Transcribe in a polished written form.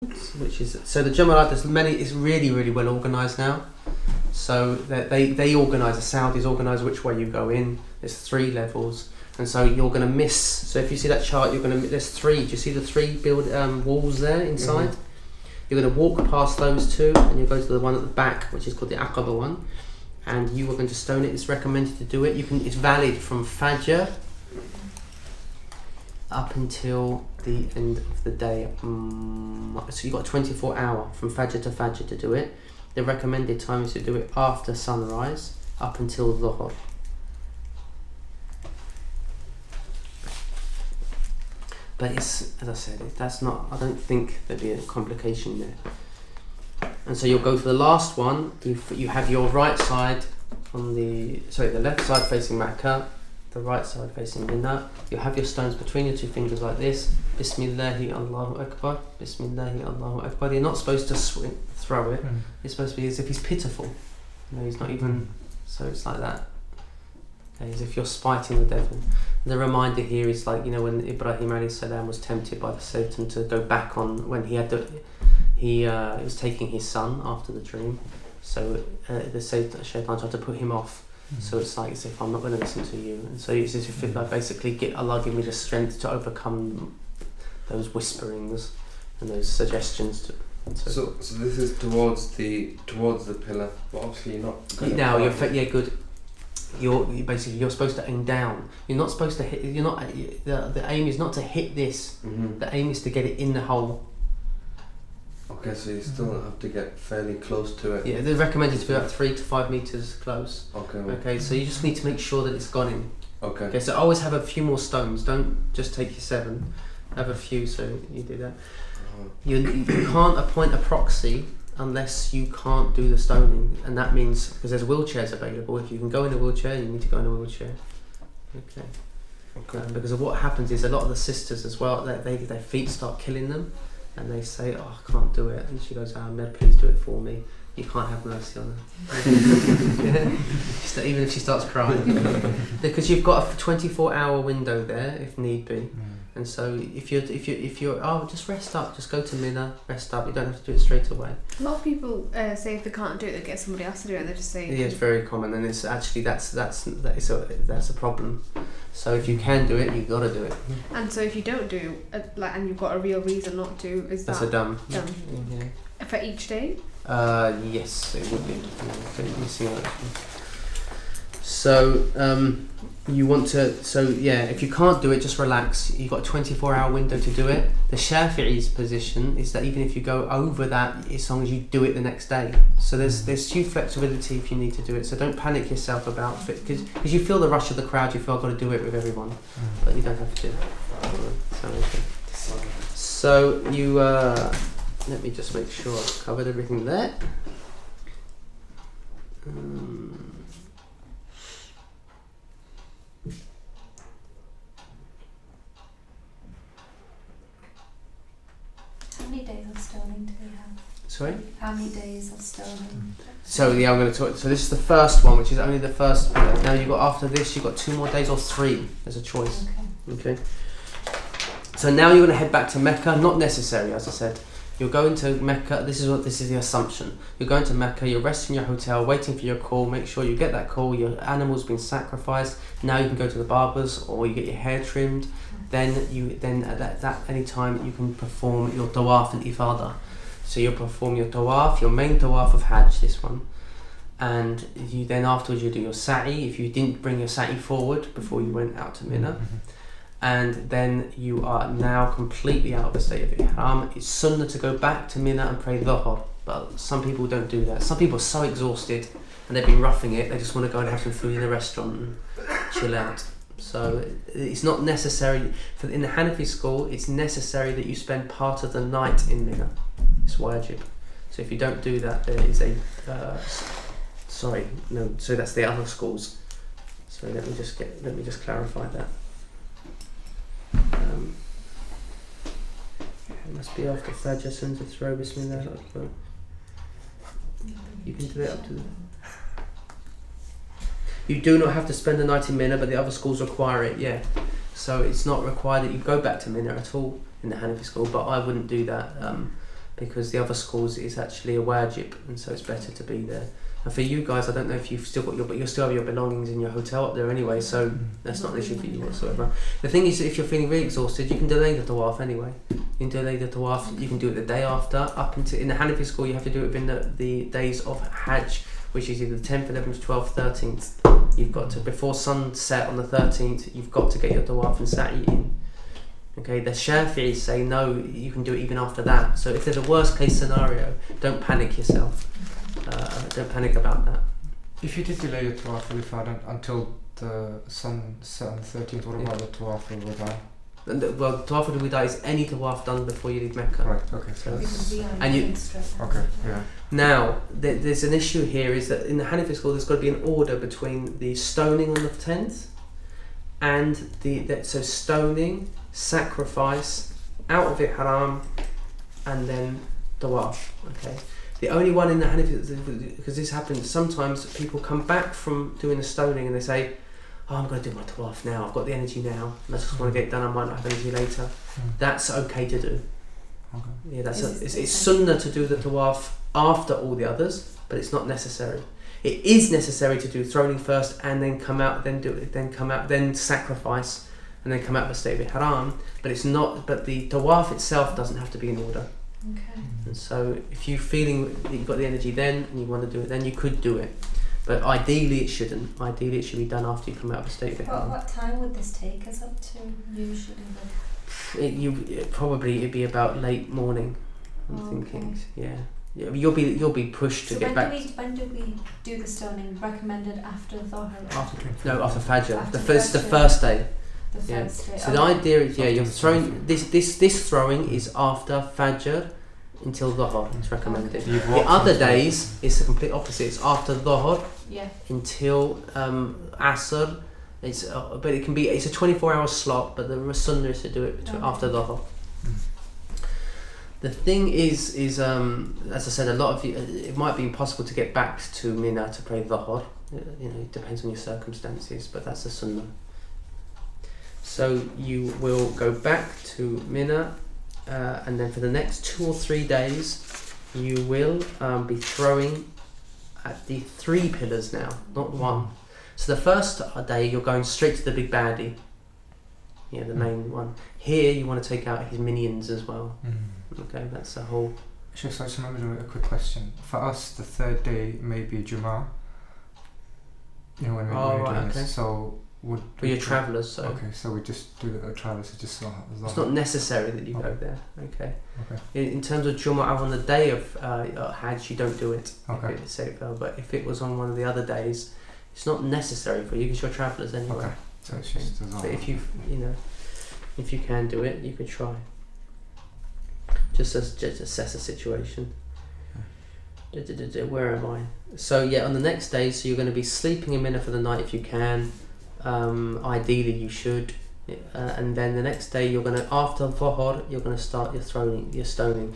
which is so the Jamarat. There's many. It's really well organised now. So they organise. The Saudis organise which way you go in. There's 3 levels, and so you're going to miss. So if you see that chart, you're going to. There's 3. Do you see the 3 walls there inside? Mm-hmm. You're going to walk past those 2, and you go to the one at the back, which is called the Aqaba one, and you are going to stone it. It's recommended to do it. It's valid from Fajr up until the end of the day. So you've got a 24 hour from Fajr to Fajr to do it. The recommended time is to do it after sunrise up until Dhuhr. But it's, as I said, that's not, I don't think there'd be a complication there. And so you'll go to the last one. You have your right side on the left side facing Mecca, the right side facing Mina. You'll have your stones between your 2 fingers like this. Bismillahi Allahu Akbar. Bismillahi Allahu Akbar. You're not supposed to throw it. It's supposed to be as if he's pitiful. He's not even. So it's like that. Okay, as if you're spiting the devil. The reminder here is like, when Ibrahim alayhi salam was tempted by the Satan to go back on when he was taking his son after the dream. So the Shaitan tried to put him off. So it's like as if I'm not going to listen to you, and so it's as if like basically Allah give me the strength to overcome those whisperings and those suggestions. So this is towards the pillar, but obviously you're not. Now you're good. You're supposed to aim down. You're not supposed to hit. You're not. The aim is not to hit this. Mm-hmm. The aim is to get it in the hole. Okay, so you still have to get fairly close to it. Yeah, they're recommended to be about 3 to 5 meters close. Okay. Okay, so you just need to make sure that it's gone in. Okay. Okay, so always have a few more stones. Don't just take your 7. Have a few, so you do that. You can't appoint a proxy unless you can't do the stoning, and that means because there's wheelchairs available. If you can go in a wheelchair, you need to go in a wheelchair. Okay. Because of what happens is a lot of the sisters as well, their feet start killing them. And they say, "Oh, I can't do it." And she goes, "Ahmed, please do it for me." You can't have mercy on her. Yeah. Even if she starts crying. Because you've got a 24-hour window there, if need be. And so if you're just rest up, just go to Mina, rest up. You don't have to do it straight away. A lot of people say if they can't do it, they get somebody else to do it. They just say. Yeah, it's very common, and it's actually that's a problem. So if you can do it, you've got to do it. And so if you don't do and you've got a real reason not to, that's a done. Yeah. For each day. Yes, it would be. So you want to. So yeah, if you can't do it, just relax. You've got a 24-hour window to do it. The Shafi'i's position is that even if you go over that, as long as you do it the next day. So there's huge flexibility if you need to do it. So don't panic yourself about it because you feel the rush of the crowd. You feel I've got to do it with everyone, but you don't have to. So you let me just make sure I've covered everything there. How many days of stoning do we have? Sorry? How many days of stoning? So yeah, I'm going to talk. So this is the first one, which is only the first pillar. Now after this, you've got 2 more days or 3. There's a choice. Okay. So now you're going to head back to Mecca. Not necessary, as I said. You're going to Mecca. This is the assumption. You're going to Mecca. You're resting in your hotel, waiting for your call. Make sure you get that call. Your animal's been sacrificed. Now you can go to the barbers or you get your hair trimmed. Then at that any time you can perform your Tawaf and Ifadah. So you'll perform your Tawaf, your main Tawaf of Hajj, this one, and you then afterwards you do your Sa'i if you didn't bring your Sa'i forward before you went out to Mina. And then you are now completely out of the state of Ihram. It's sunnah to go back to Mina and pray Dhuhr, but some people don't do that. Some people are so exhausted and they've been roughing it, they just want to go and have some food in a restaurant and chill out. So it's not necessary, in the Hanafi school, it's necessary that you spend part of the night in Mina. It's wajib. So if you don't do that, there is a, so that's the other schools. So let me just clarify that. It must be after Fajr, Sunnah to throw Bismillah. You can do it up to the... You do not have to spend the night in Mina, but the other schools require it, yeah. So it's not required that you go back to Mina at all in the Hanafi school, but I wouldn't do that because the other schools is actually a wajib, and so it's better to be there. And for you guys, I don't know if you've still got but you'll still have your belongings in your hotel up there anyway, so that's not an issue for you whatsoever. The thing is, if you're feeling really exhausted, you can delay the tawaf anyway. You can delay the tawaf, you can do it the day after, up until, in the Hanafi school, you have to do it within the days of Hajj, which is either the 10th, 11th, 12th, 13th. You've got to, before sunset on the 13th, you've got to get your tawaf and sa'i in. Okay, the Shafi'is say no, you can do it even after that. So if there's a worst case scenario, don't panic yourself. Don't panic about that. If you did delay your Tawaf al-Ifada until the sun set on the 13th, what about the Tawaf al-Wada? Well, Tawaf al-Wada is any tawaf done before you leave Mecca. Right, okay. So Because we are And you- moving straight out. okay, yeah. Now, there's an issue here, is that in the Hanafi school there's got to be an order between the stoning on the 10th and so stoning, sacrifice, out of Ihram, and then tawaf. Okay. The only one in the Hanafi, because this happens sometimes, people come back from doing the stoning and they say, "Oh, I'm going to do my tawaf now. I've got the energy now. And I just want to get it done. I might not have energy later." That's okay to do. Okay. Yeah, Is it it's sunnah to do the tawaf after all the others, but it's not necessary. It is necessary to do throning first and then come out, then do it, then come out, then sacrifice, and then come out of the state of Ihram. But it's not. But the tawaf itself doesn't have to be in order. Okay. And so, if you're feeling that you've got the energy then and you want to do it, then you could do it. But ideally, it shouldn't. Ideally, it should be done after you come out of the state of Ihram. What time would this take us up to usually? It'd be about late morning. I'm Oh, thinking, okay. yeah. You'll be pushed to So get back. when do we do the stoning? Recommended after Dhuhr? After Fajr. After It's the Fajr. first day. The Yeah. first day. So the idea is, you're throwing this throwing is after Fajr until Dhuhr. It's recommended. Do you The walk other from- days it's the complete opposite. It's after Dhuhr Yeah. until Asr. But it's a 24-hour slot, but the sunnah is to do it after Dhuhr. The thing is as I said, a lot of you, it might be impossible to get back to Mina to pray Dhuhr. It depends on your circumstances, but that's the sunnah. So you will go back to Mina, and then for the next 2 or 3 days, you will be throwing at the 3 pillars now, not 1. So the first day you're going straight to the big baddie, the main one. Here you want to take out his minions as well. Okay, that's the whole. Sure, so I just remembered a quick question. For us, the 3rd day may be Jumu'ah. When we're doing okay. this. So would For your travellers, so Okay, so we just do the travellers. Just it's not necessary that you go there. Okay. Okay. In terms of Jumu'ah on the day of Hajj, you don't do it. Okay. If it's safe, but if it was on one of the other days, it's not necessary for you because you're travellers anyway. Okay. So it's just But if if you can do it, you could try. Just assess the situation. Where am I? So on the next day, so you're going to be sleeping in Mina for the night if you can. Ideally, you should. And then the next day, after Dhuhr, you're going to start your stoning.